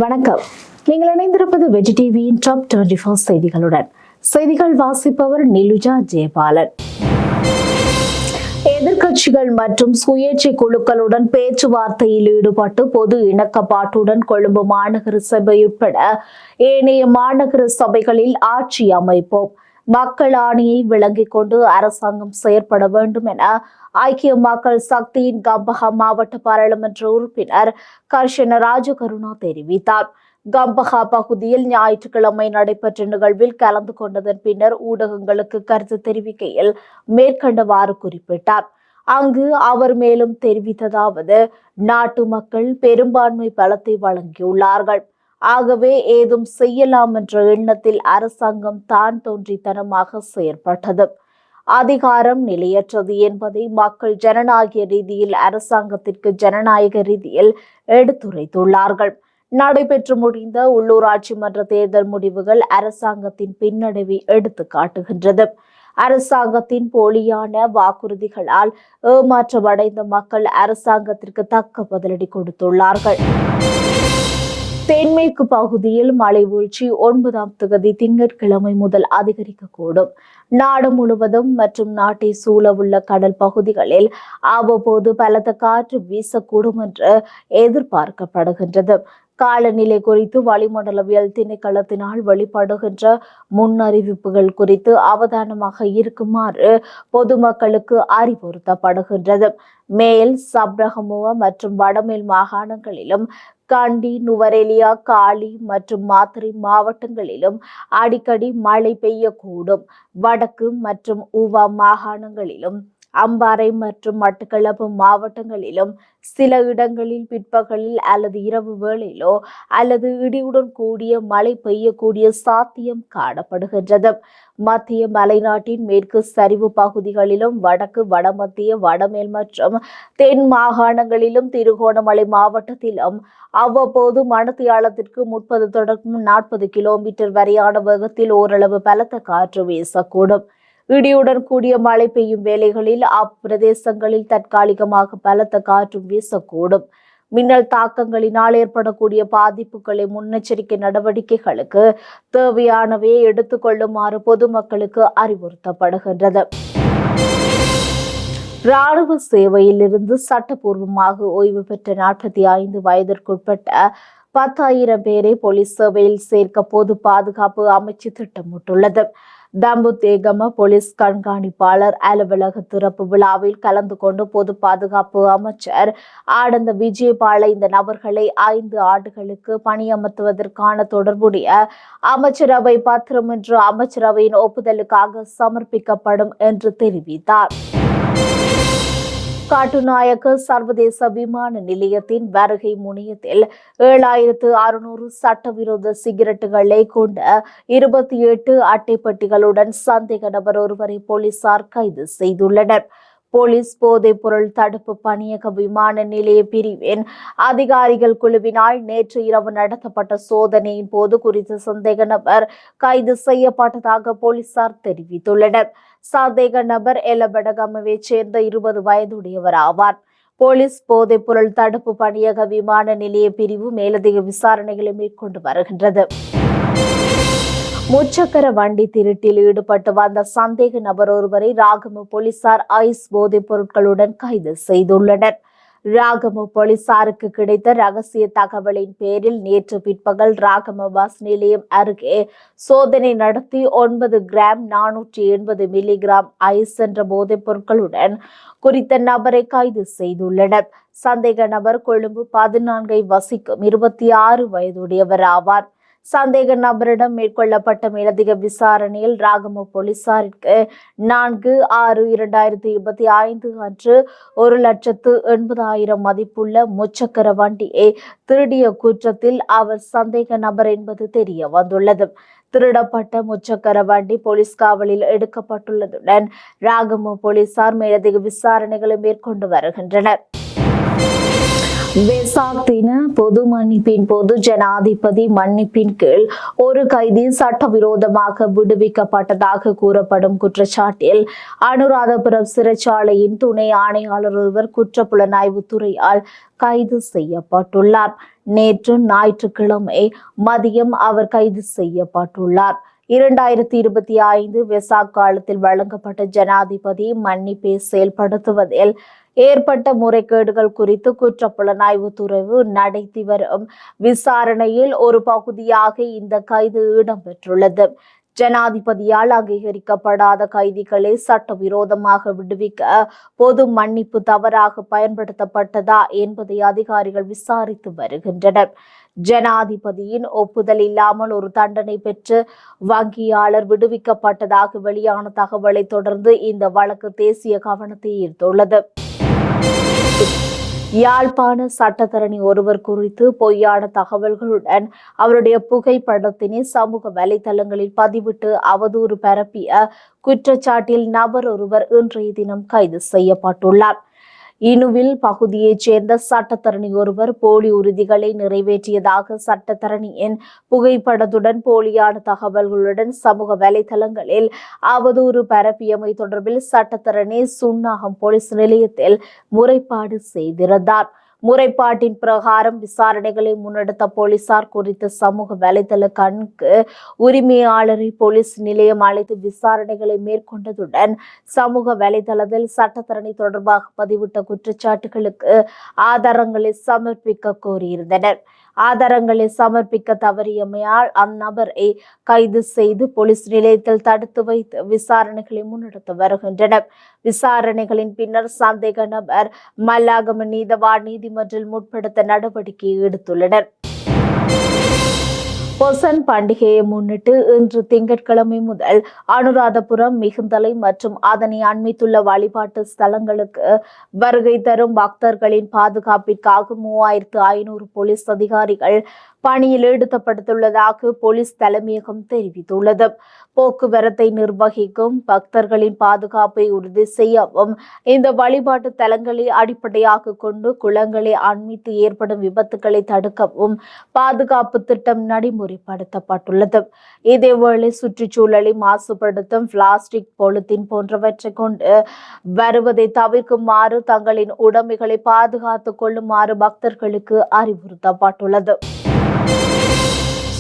வணக்கம். நீங்கள் இணைந்திருப்பது வெஜி டிவியின் டாப் 24 செய்திகளுடன். செய்திகள் வாசிப்பவர் நிலுஜா ஜெயபாலன். எதிர்க்கட்சிகள் மற்றும் சுயேட்சை குழுக்களுடன் பேச்சுவார்த்தையில் ஈடுபட்டு பொது இணக்கப்பாட்டுடன் கொழும்பு மாநகர சபை உட்பட ஏனைய மாநகர சபைகளில் ஆட்சி அமைப்போம். மக்கள் ஆணையை விளங்கிக் கொண்டு அரசாங்கம் செயற்பட வேண்டும் என ஐக்கிய மக்கள் சக்தியின் கம்பஹா மாவட்ட பாராளுமன்ற உறுப்பினர் கர்ஷன ராஜகருணா தெரிவித்தார். கம்பஹா பகுதியில் ஞாயிற்றுக்கிழமை நடைபெற்ற நிகழ்வில் கலந்து கொண்டதன் பின்னர் ஊடகங்களுக்கு கருத்து தெரிவிக்கையில் மேற்கண்டவாறு குறிப்பிட்டார். அங்கு அவர் மேலும் தெரிவித்ததாவது, நாட்டு மக்கள் பெரும்பான்மை பலத்தை வழங்கியுள்ளார்கள். ஆகவே ஏதும் செய்யலாம் என்ற எண்ணத்தில் அரசாங்கம் தான் தோன்றித்தனமாக செயற்பட்டது. அதிகாரம் நிலையற்றது என்பதை மக்கள் ஜனநாயக ரீதியில் அரசாங்கத்திற்கு ஜனநாயக ரீதியில் எடுத்துரைத்துள்ளார்கள். நடைபெற்று முடிந்த உள்ளூராட்சி மன்ற தேர்தல் முடிவுகள் அரசாங்கத்தின் பின்னடைவை எடுத்து காட்டுகின்றது. அரசாங்கத்தின் போலியான வாக்குறுதிகளால் ஏமாற்றமடைந்த மக்கள் அரசாங்கத்திற்கு தக்க பதிலடி கொடுத்துள்ளார்கள். தென்மேற்கு பகுதியில் மழை வீழ்ச்சி 9ஆம் தேதி திங்கட்கிழமை முதல் அதிகரிக்கக்கூடும். நாடு முழுவதும் மற்றும் நாட்டை சூழவுள்ள கடல் பகுதிகளில் அவ்வப்போது பலத்த காற்று வீசக்கூடும் என்று எதிர்பார்க்கப்படுகின்றது. காலநிலை குறித்து வளிமண்டலவியல் திணைக்களத்தினால் வெளிப்படுகின்ற முன்னறிவிப்புகள் குறித்து அவதானமாக இருக்குமாறு பொதுமக்களுக்கு அறிவுறுத்தப்படுகின்றது. மேல் சப்ரகமுவ மற்றும் வடமேல் மாகாணங்களிலும் கண்டி, நுவரெலியா, காலி மற்றும் மாத்தறை மாவட்டங்களிலும் அடிக்கடி மழை பெய்யக்கூடும். வடக்கு மற்றும் ஊவா மாகாணங்களிலும் அம்பாறை மற்றும் மட்டக்களப்பு மாவட்டங்களிலும் சில இடங்களில் பிற்பகலில் அல்லது இரவு வேளையிலோ அல்லது இடியுடன் கூடிய மழை பெய்யக்கூடிய சாத்தியம் காணப்படுகின்றது. மத்திய மலைநாட்டின் மேற்கு சரிவு பகுதிகளிலும் வடக்கு, வடமத்திய, வடமேல் மற்றும் தென் மாகாணங்களிலும் திருகோணமலை மாவட்டத்திலும் அவ்வப்போது மணித்தியாலத்திற்கு 30 தொடக்கம் 40 கிலோமீட்டர் வரையான வேகத்தில் ஓரளவு பலத்த காற்று வீசக்கூடும். இடியுடன் கூடிய மழை பெய்யும் வேளைகளில் அப்பிரதேசங்களில் தற்காலிகமாக பலத்த காற்று வீசக்கூடும். மின்னல் தாக்கங்களினால் ஏற்படக்கூடிய பாதிப்புகளை முன்னெச்சரிக்கை நடவடிக்கைகளுக்கு தேவையானவையை எடுத்துக் கொள்ளுமாறு பொதுமக்களுக்கு அறிவுறுத்தப்படுகின்றது. ராணுவ சேவையிலிருந்து சட்டப்பூர்வமாக ஓய்வு பெற்ற 45 வயதிற்குட்பட்ட 10,000 பேரை போலீஸ் சேவையில் சேர்க்க பொது பாதுகாப்பு அமைச்சு திட்டமிட்டுள்ளது. தம்புத்தேகம போலீஸ் கண்காணிப்பாளர் அலுவலக திறப்பு விழாவில் கலந்து கொண்டு பொது பாதுகாப்பு அமைச்சர் ஆனந்த விஜயபால இந்த நபர்களை 5 ஆண்டுகளுக்கு பணியமர்த்துவதற்கான தொடர்புடைய அமைச்சரவை பத்திரம் என்று அமைச்சரவையின் ஒப்புதலுக்காக சமர்ப்பிக்கப்படும் என்று தெரிவித்தார். காட்டுநாயக்க சர்வதேச விமான நிலையத்தின் வருகை முனையத்தில் 7,600 சட்டவிரோத சிகரெட்டுகளை கொண்ட 28 அட்டைப்பட்டிகளுடன் சந்தேக நபர் ஒருவரை போலீசார் கைது செய்துள்ளனர். போலீஸ் போதைப் பொருள் தடுப்பு பணியக விமான நிலைய பிரிவின் அதிகாரிகள் குழுவினால் நேற்று இரவு நடத்தப்பட்ட சோதனையின் போது குறித்த சந்தேக நபர் கைது செய்யப்பட்டதாக போலீசார் தெரிவித்துள்ளனர். சந்தேக நபர் எலபடகமவை சேர்ந்த 20 வயதுடையவர் ஆவார். போலீஸ் போதைப் பொருள் தடுப்பு பணியக விமான நிலைய பிரிவு மேலதிக விசாரணைகளை மேற்கொண்டு வருகின்றது. முச்சக்கர வண்டி திருட்டில் ஈடுபட்டு வந்த சந்தேக நபர் ஒருவரை ராகம போலீசார் ஐஸ் போதைப் பொருட்களுடன் கைது செய்துள்ளனர். ராகம போலீசாருக்கு கிடைத்த ரகசிய தகவலின் பேரில் நேற்று பிற்பகல் ராகம பஸ் நிலையம் அருகே சோதனை நடத்தி 9 கிராம் 480 மில்லிகிராம் ஐஸ் என்ற போதைப் பொருட்களுடன் குறித்த நபரை கைது செய்துள்ளனர். சந்தேக நபர் கொழும்பு 14 வசிக்கும் 26 வயதுடையவர் ஆவார். சந்தேக நபரிடம் மேற்கொள்ளப்பட்ட மேலதிக விசாரணையில் ராகம போலீசாருக்கு 4/6/2025 அன்று 1,80,000 மதிப்புள்ள முச்சக்கர வண்டியை திருடிய குற்றத்தில் அவர் சந்தேக நபர் என்பது தெரிய வந்துள்ளது. திருடப்பட்ட முச்சக்கர வண்டி போலீஸ் காவலில் எடுக்கப்பட்டுள்ளதுடன் ராகம போலீசார் மேலதிக விசாரணைகளை மேற்கொண்டு வருகின்றனர். வெசாக் தின பொது மன்னிப்பின் போது ஜனாதிபதி மன்னிப்பின் கீழ் ஒரு கைதி சட்டவிரோதமாக விடுவிக்கப்பட்டதாக கூறப்படும் குற்றச்சாட்டில் அனுராதபுரம் சிறைச்சாலையின் துணை ஆணையாளர் ஒருவர் குற்றப்புலனாய்வு துறையால் கைது செய்யப்பட்டுள்ளார். நேற்று ஞாயிற்றுக்கிழமை மதியம் அவர் கைது செய்யப்பட்டுள்ளார். 2025 வெசாக் காலத்தில் வழங்கப்பட்ட ஜனாதிபதி மன்னிப்பை செயல்படுத்துவதில் ஏற்பட்ட முறைகேடுகள் குறித்து குற்றப்புலனாய்வு துறை நடத்தி வரும் விசாரணையில் ஒரு பகுதியாக இந்த கைது இடம்பெற்றுள்ளது. ஜனாதிபதியால் அங்கீகரிக்கப்படாத கைதிகளை சட்டவிரோதமாக விடுவிக்க பொது மன்னிப்பு தவறாக பயன்படுத்தப்பட்டதா என்பதை அதிகாரிகள் விசாரித்து வருகின்றனர். ஜனாதிபதியின் ஒப்புதல் இல்லாமல் ஒரு தண்டனை பெற்று வங்கியாளர் விடுவிக்கப்பட்டதாக வெளியான தகவலை தொடர்ந்து இந்த வழக்கு தேசிய கவனத்தை ஈர்த்துள்ளது. யாழ்ப்பாண சட்டத்தரணி ஒருவர் குறித்து பொய்யான தகவல்களுடன் அவருடைய புகைப்படத்தினை சமூக வலைதளங்களில் பதிவிட்டு அவதூறு பரப்பிய குற்றச்சாட்டில் நபர் ஒருவர் இன்றைய தினம் கைது செய்யப்பட்டுள்ளார். இனுவில் பகுதியைச் சேர்ந்த சட்டத்தரணி ஒருவர் போலி உறுதிகளை நிறைவேற்றியதாக சட்டத்தரணியின் புகைப்படத்துடன் போலியான தகவல்களுடன் சமூக வலைதளங்களில் அவதூறு பரப்பியமை தொடர்பில் சட்டத்தரணி சுன்னாகம் போலீஸ் நிலையத்தில் முறைப்பாடு செய்திருந்தார். முறைப்பாட்டின் பிரகாரம் விசாரணைகளை முன்னெடுத்த போலீசார் குறித்த சமூக வலைதள கணக்கு உரிமையாளரை போலீஸ் நிலையம் அழைத்து விசாரணைகளை மேற்கொண்டதுடன் சமூக வலைதளத்தில் சட்டத்தரணி தொடர்பாக பதிவிட்ட குற்றச்சாட்டுகளுக்கு ஆதாரங்களை சமர்ப்பிக்க கோரியிருந்தனர். ஆதாரங்களை சமர்ப்பிக்க தவறியமையால் அந்நபரை கைது செய்து போலீஸ் நிலையத்தில் தடுத்து வைத்து விசாரணைகளை முன்னெடுத்து வருகின்றனர். விசாரணைகளின் பின்னர் சந்தேக நபர் மல்லாகம நீதவான் நீதிமன்றில் முற்படுத்த நடவடிக்கை எடுத்துள்ளனர். பொசன் பண்டிகையை முன்னிட்டு இன்று திங்கட்கிழமை முதல் அனுராதபுரம், மிகுந்தலை மற்றும் அதனை அண்மித்துள்ள வழிபாட்டு ஸ்தலங்களுக்கு வருகை தரும் பக்தர்களின் பாதுகாப்பிற்காக 3500 போலீஸ் அதிகாரிகள் பணியில் ஈடுபடுத்தப்பட்டுள்ளதாக போலீஸ் தலைமையகம் தெரிவித்துள்ளது. போக்குவரத்தை நிர்வகிக்கும், பக்தர்களின் பாதுகாப்பை உறுதி செய்யவும், இந்த வழிபாட்டு தலங்களை அடிப்படையாக கொண்டு குளங்களை அண்மித்து ஏற்படும் விபத்துக்களை தடுக்கவும் பாதுகாப்பு திட்டம் நடைமுறைப்படுத்தப்பட்டுள்ளது. இதேவேளை சுற்றுச்சூழலை மாசுபடுத்தும் பிளாஸ்டிக், பொலித்தீன் போன்றவற்றை கொண்டு வருவதை தவிர்க்குமாறு தங்களின் உடைமைகளை பாதுகாத்துக் கொள்ளுமாறு பக்தர்களுக்கு அறிவுறுத்தப்பட்டுள்ளது.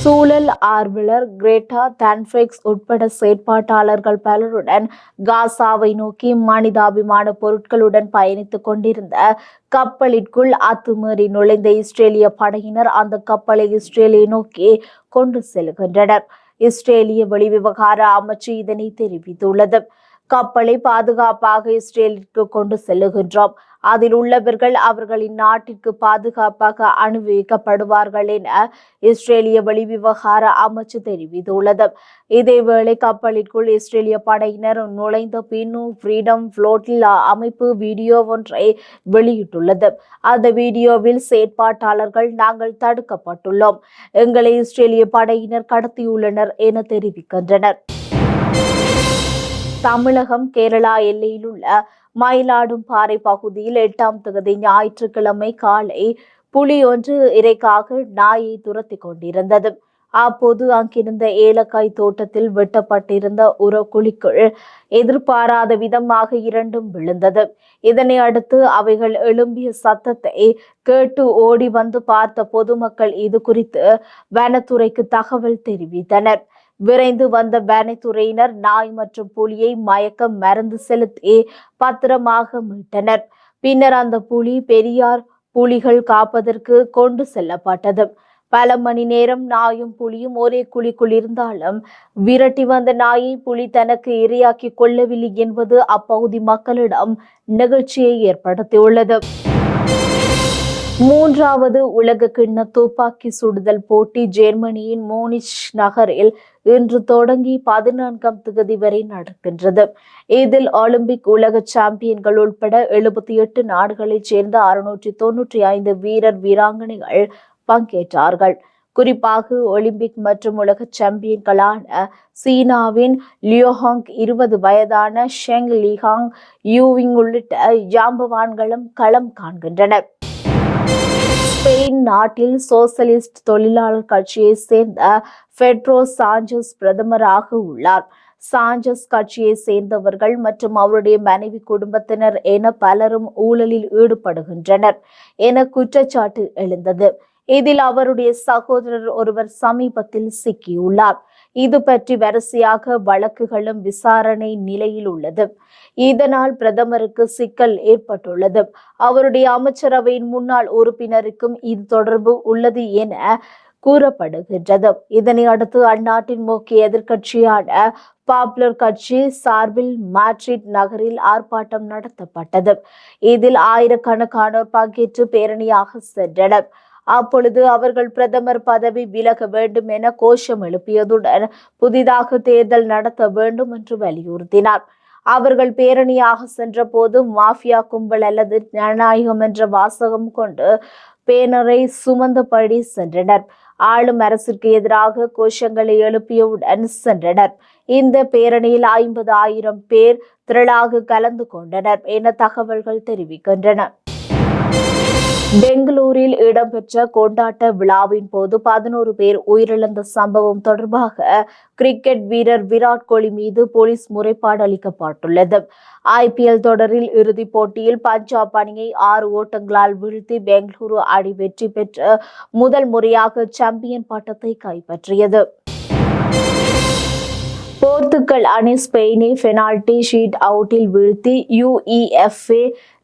சூழல் ஆர்வலர் கிரேட்டா தன்பர்க் உட்பட செயற்பாட்டாளர்கள் பலருடன் காசாவை நோக்கி மனிதாபிமான பொருட்களுடன் பயணித்துக் கொண்டிருந்த கப்பலிற்குள் அத்துமீறி நுழைந்த இஸ்ரேலிய படையினர் அந்த கப்பலை இஸ்ரேலை நோக்கி கொண்டு செல்கின்றனர். இஸ்ரேலிய வெளிவிவகார அமைச்சு இதனை தெரிவித்துள்ளது. கப்பலை பாதுகாப்பாக இஸ்ரேலிற்கு கொண்டு செல்லுகின்றோம். அதில் உள்ளவர்கள் அவர்களின் நாட்டிற்கு பாதுகாப்பாக அனுமதிக்கப்படுவார்கள் என இஸ்ரேலிய வெளிவிவகார அமைச்சு தெரிவித்துள்ளது. இதேவேளை கப்பலிற்குள் இஸ்ரேலிய படையினர் நுழைந்த பின்னு ஃப்ரீடம் ஃப்ளோட்டில் அமைப்பு வீடியோ ஒன்றை வெளியிட்டுள்ளது. அந்த வீடியோவில் செயற்பாட்டாளர்கள், நாங்கள் தடுக்கப்பட்டுள்ளோம், எங்களை இஸ்ரேலிய படையினர் கடத்தியுள்ளனர் என தெரிவிக்கின்றனர். தமிழகம் கேரளா எல்லையில் உள்ள மயிலாடும்பாறை பகுதியில் 8ஆம் தேதி ஞாயிற்றுக்கிழமை காலை புலி ஒன்று இரைக்காக நாயை துரத்தி கொண்டிருந்தது. அப்போது அங்கிருந்த ஏலக்காய் தோட்டத்தில் வெட்டப்பட்டிருந்த உரக்குழிக்குள் எதிர்பாராத விதமாக இரண்டும் விழுந்தது. இதனை அடுத்து அவைகள் எழும்பிய சத்தத்தை கேட்டு ஓடி வந்து பார்த்த பொதுமக்கள் இது குறித்து வனத்துறைக்கு தகவல் தெரிவித்தனர். விரைந்து வந்த வனத்துறையினர் நாய் மற்றும் புலியை மயக்க மருந்து செலுத்தி பத்திரமாக மீட்டனர். பின்னர் அந்த புலி பெரியார் புலிகள் காப்பதற்கு கொண்டு செல்லப்பட்டது. பல மணி நேரம் நாயும் புலியும் ஒரே குழிக்குள் இருந்தாலும் விரட்டி வந்த நாயை புலி தனக்கு இரையாக்கி கொள்ளவில்லை என்பது அப்பகுதி மக்களிடம் நெகிழ்ச்சியை ஏற்படுத்தியுள்ளது. 3வது உலக கிண்ண துப்பாக்கி சுடுதல் போட்டி ஜெர்மனியின் மூனிச் நகரில் இன்று தொடங்கி 14ஆம் தேதி வரை நடக்கின்றது. இதில் ஒலிம்பிக் உலக சாம்பியன்கள் உட்பட 78 நாடுகளைச் சேர்ந்த 695 வீரர் வீராங்கனைகள் பங்கேற்றார்கள். குறிப்பாக ஒலிம்பிக் மற்றும் உலக சாம்பியன்களான சீனாவின் லியோஹாங், 20 வயதான ஷெங் லிஹாங், யூவிங் உள்ளிட்ட ஜாம்பவான்களும் களம் காண்கின்றனர். ஸ்பெயின் நாட்டில் சோசலிஸ்ட் தொழிலாளர் கட்சியை சேர்ந்த பெட்ரோ சாஞ்சஸ் பிரதமராக உள்ளார். சாஞ்சஸ் கட்சியை சேர்ந்தவர்கள் மற்றும் அவருடைய மனைவி குடும்பத்தினர் என பலரும் ஊழலில் ஈடுபடுகின்றனர் என குற்றச்சாட்டு எழுந்தது. இதில் அவருடைய சகோதரர் ஒருவர் சமீபத்தில் சிக்கியுள்ளார். இது பற்றி வரிசையாக வழக்குகளும் விசாரணை நிலையில் உள்ளது. இதனால் பிரதமருக்கு சிக்கல் ஏற்பட்டுள்ளது. அவருடைய அமைச்சரவையின் முன்னாள் உறுப்பினருக்கும் இது தொடர்பு உள்ளது என கூறப்படுகின்றது. இதனை அடுத்து அந்நாட்டின் முக்கிய எதிர்க்கட்சியான பாப்புலர் கட்சி சார்பில் மாட்ரிட் நகரில் ஆர்ப்பாட்டம் நடத்தப்பட்டது. இதில் ஆயிரக்கணக்கானோர் பங்கேற்று பேரணியாக சென்றனர். அப்பொழுது அவர்கள் பிரதமர் பதவி விலக வேண்டும் என கோஷம் எழுப்பியதுடன் புதிதாக தேர்தல் நடத்த வேண்டும் என்று வலியுறுத்தினார். அவர்கள் பேரணியாக சென்ற போது மாஃபியா கும்பல் அல்லது ஜனநாயகம் என்ற வாசகம் கொண்டு பேனரை சுமந்தபடி சென்றனர். ஆளும் அரசிற்கு எதிராக கோஷங்களை எழுப்பியவுடன் சென்றனர். இந்த பேரணியில் 50,000 பேர் திரளாக கலந்து கொண்டனர் என தகவல்கள் தெரிவிக்கின்றன. பெங்களூரில் இடம்பெற்ற கொண்டாட்ட விழாவின் போது 11 பேர் உயிரிழந்த சம்பவம் தொடர்பாக கிரிக்கெட் வீரர் விராட் கோலி மீது போலீஸ் முறைப்பாடு அளிக்கப்பட்டுள்ளது. IPL தொடரில் இறுதிப் போட்டியில் பஞ்சாப் அணியை 6 ஓட்டங்களால் வீழ்த்தி பெங்களூரு அணி வெற்றி பெற்று முதல் முறையாக சாம்பியன் பட்டத்தை கைப்பற்றியது. போர்த்துகல் அணி ஸ்பெயினை பெனால்டி ஷூட் அவுட்டில் வீழ்த்தி UEFA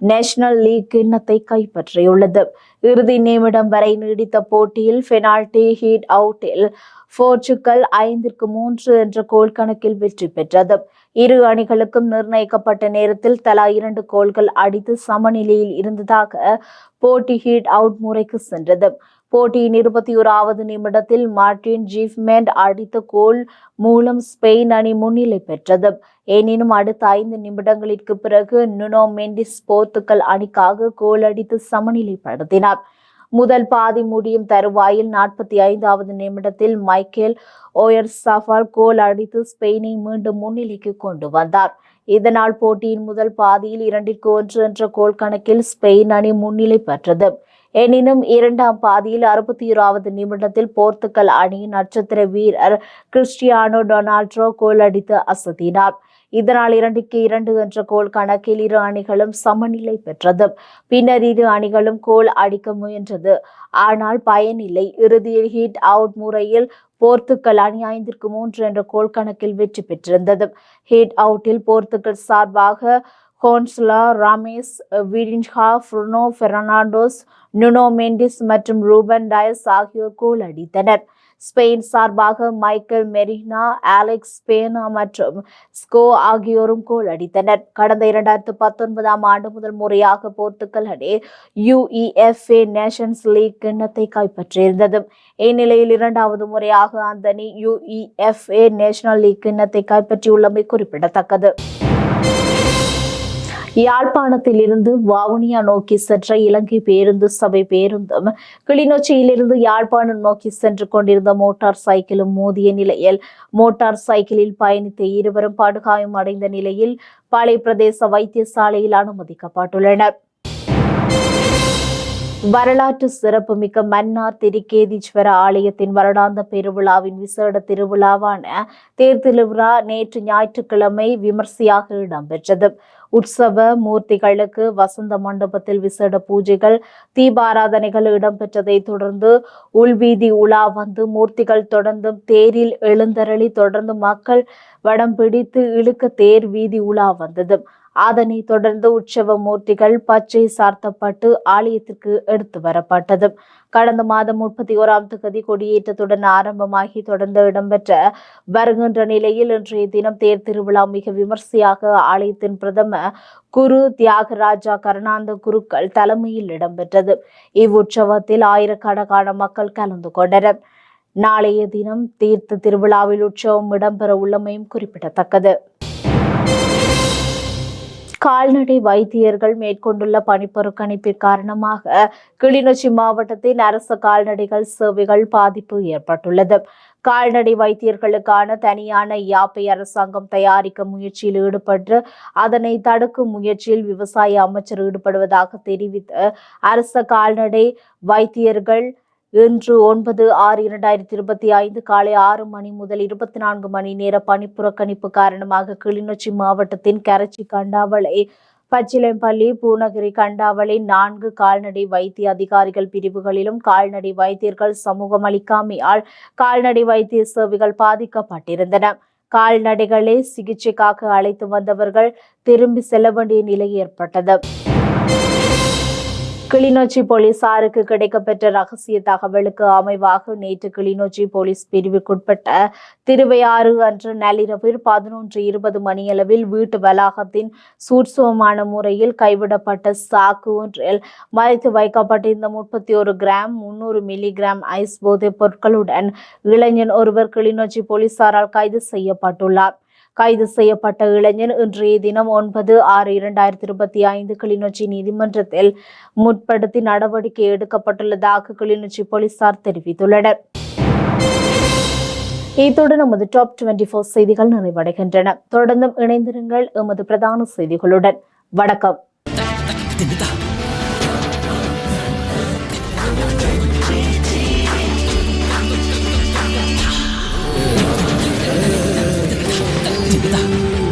நேஷனல் லீக் கிண்ணத்தை கைப்பற்றியுள்ளது. இறுதி நிமிடம் வரை நீடித்த போட்டியில் பெனால்டி ஷூட் அவுட்டில் போர்ச்சுகல் 5-3 என்ற கோல் கணக்கில் வெற்றி பெற்றது. இரு அணிகளுக்கும் நிர்ணயிக்கப்பட்ட நேரத்தில் தலா 2 கோல்கள் அடித்து சமநிலையில் இருந்ததாக போட்டி ஹீட் அவுட் முறைக்கு சென்றது. போட்டியின் 21வது நிமிடத்தில் மார்டின் ஜீஃப்மெண்ட் அடித்த கோல் மூலம் ஸ்பெயின் அணி முன்னிலை பெற்றது. எனினும் அடுத்த 5 நிமிடங்களுக்கு பிறகு நுனோ மெண்டிஸ் போர்த்துகல் அணிக்காக கோல் அடித்து சமநிலைப்படுத்தினார். முதல் பாதி முடியும் தருவாயில் 45வது நிமிடத்தில் மைக்கேல் ஓயர்சாபால் கோல் அடித்து ஸ்பெயினை மீண்டும் முன்னிலைக்கு கொண்டு வந்தார். இதனால் போட்டியின் முதல் பாதியில் 2-1 என்ற கோல் கணக்கில் ஸ்பெயின் அணி முன்னிலை பெற்றது. எனினும் இரண்டாம் பாதியில் 61வது நிமிடத்தில் போர்த்துகல் அணியின் நட்சத்திர வீரர் கிறிஸ்டியானோ ரொனால்டோ கோல் அடித்து அசத்தினார். இதனால் 2-2 என்ற கோல் கணக்கில் இரு அணிகளும் சமநிலை பெற்றது. பின்னர் இரு அணிகளும் கோல் அடிக்க முயன்றது, ஆனால் பயனில்லை. இறுதியில் ஹீட் அவுட் முறையில் போர்த்துகல் அணி 5-3 என்ற கோல் கணக்கில் வெற்றி பெற்றிருந்தது. ஹீட் அவுட்டில் போர்த்துகல் சார்பாக Gonzalo ராமேஸ், விரின்ஹா, Bruno Fernandes, Nuno Mendis மற்றும் ரூபன் டயஸ் ஆகியோர் கோல் அடித்தனர். ஸ்பெயின் சார்பாக மைக்கேல் மெரினா, அலெக்ஸ் பேனா மற்றும் ஸ்கோ ஆகியோரும் கோல் அடித்தனர். கடந்த 2019ஆம் ஆண்டு முதல் முறையாக போர்த்துகல் அணி UEFA நேஷன்ஸ் லீக் கிண்ணத்தை கைப்பற்றியிருந்தது. இந்நிலையில் 2வது முறையாக அந்த அணி UEFA நேஷனல் லீக் கிண்ணத்தை கைப்பற்றியுள்ளமை குறிப்பிடத்தக்கது. யாழ்ப்பாணத்தில் இருந்து வவுனியா நோக்கி சென்ற இலங்கை பேருந்து சபை பேருந்தும் கிளிநொச்சியிலிருந்து யாழ்ப்பாணம் நோக்கி சென்று கொண்டிருந்த மோட்டார் சைக்கிளும் மோதிய நிலையில் மோட்டார் சைக்கிளில் பயணித்த இருவரும் படுகாயம் அடைந்த நிலையில் பழைய பிரதேச வைத்தியசாலையில் அனுமதிக்கப்பட்டுள்ளனர். வரலாற்று சிறப்புமிக்க மன்னார் திருக்கேதீஸ்வர ஆலயத்தின் வருடாந்த பெருவிழாவின் விசேட திருவிழாவான தேர் திருவிழா நேற்று ஞாயிற்றுக்கிழமை விமர்சையாக இடம்பெற்றது. உற்சவ மூர்த்திகளுக்கு வசந்த மண்டபத்தில் விசேட பூஜைகள், தீபாராதனைகள் இடம்பெற்றதை தொடர்ந்து உள்வீதி உலா வந்து மூர்த்திகள் தொடர்ந்தும் தேரில் எழுந்தருளி தொடர்ந்து மக்கள் வடம் பிடித்து இழுக்க தேர் வீதி உலா வந்தது. அதனைத் தொடர்ந்து உற்சவ மூர்த்திகள் பச்சை சார்த்தப்பட்டு ஆலயத்திற்கு எடுத்து வரப்பட்டது. கடந்த மாதம் 31ஆம் தேதி கொடியேற்றத்துடன் ஆரம்பமாகி தொடர்ந்து இடம்பெற்ற வருகின்ற நிலையில் இன்றைய தினம் தேர் திருவிழா மிக விமர்சையாக ஆலயத்தின் பிரதம குரு தியாகராஜா கருணாந்த குருக்கள் தலைமையில் இடம்பெற்றது. இவ்வுற்சவத்தில் ஆயிரக்கணக்கான மக்கள் கலந்து கொண்டனர். நாளைய தினம் தீர்த்த திருவிழாவில் உற்சவம் இடம்பெற உள்ளமையும் குறிப்பிடத்தக்கது. கால்நடை வைத்தியர்கள் மேற்கொண்டுள்ள பணிப்புறக்கணிப்பின் காரணமாக கிளிநொச்சி மாவட்டத்தின் அரசு கால்நடைகள் சேவைகள் பாதிப்பு ஏற்பட்டுள்ளது. கால்நடை வைத்தியர்களுக்கான தனியான யாப்பை அரசாங்கம் தயாரிக்க முயற்சியில் ஈடுபட்டு அதனை தடுக்கும் முயற்சியில் விவசாய அமைச்சர் ஈடுபடுவதாக தெரிவித்த அரச கால்நடை வைத்தியர்கள் இன்று 9/6/2025 காலை 6 மணி முதல் 24 மணி நேர பணிப்புறக்கணிப்பு காரணமாக கிளிநொச்சி மாவட்டத்தின் கரைச்சி கண்டாவளை பச்சிலம்பள்ளி பூநகரி கண்டாவளை 4 கால்நடை வைத்திய அதிகாரிகள் பிரிவுகளிலும் கால்நடை வைத்தியர்கள் சமூகம் அளிக்காமையால் கால்நடை வைத்திய சேவைகள் பாதிக்கப்பட்டிருந்தன. கால்நடைகளை சிகிச்சைக்காக அழைத்து வந்தவர்கள் திரும்பி செல்ல வேண்டிய நிலை ஏற்பட்டது. கிளிநொச்சி போலீசாருக்கு கிடைக்கப்பெற்ற ரகசிய தகவலுக்கு அமைவாக நேற்று கிளிநொச்சி போலீஸ் பிரிவுக்குட்பட்ட திருவையாறு அன்று நள்ளிரவில் 11:20 மணியளவில் வீட்டு வளாகத்தின் சூட்சுமமான முறையில் கைவிடப்பட்ட சாக்கு ஒன்றில் மறைத்து வைக்கப்பட்டிருந்த 31 கிராம் 300 மில்லிகிராம் ஐஸ் போதைப் பொருட்களுடன் இளைஞன் ஒருவர் கிளிநொச்சி போலீசாரால் கைது செய்யப்பட்டுள்ளார். கைது செய்யப்பட்ட இளைஞன் இன்றைய தினம் 9/6/2025 கிளிநொச்சி நீதிமன்றத்தில் முற்படுத்தி நடவடிக்கை எடுக்கப்பட்டுள்ளதாக கிளிநொச்சி போலீசார் தெரிவித்துள்ளனர். இத்துடன் நமது டாப் 24 செய்திகள் நிறைவடைகின்றன. தொடர்ந்தும் இணைந்திருங்கள் எமது பிரதான செய்திகளுடன். வணக்கம். Kita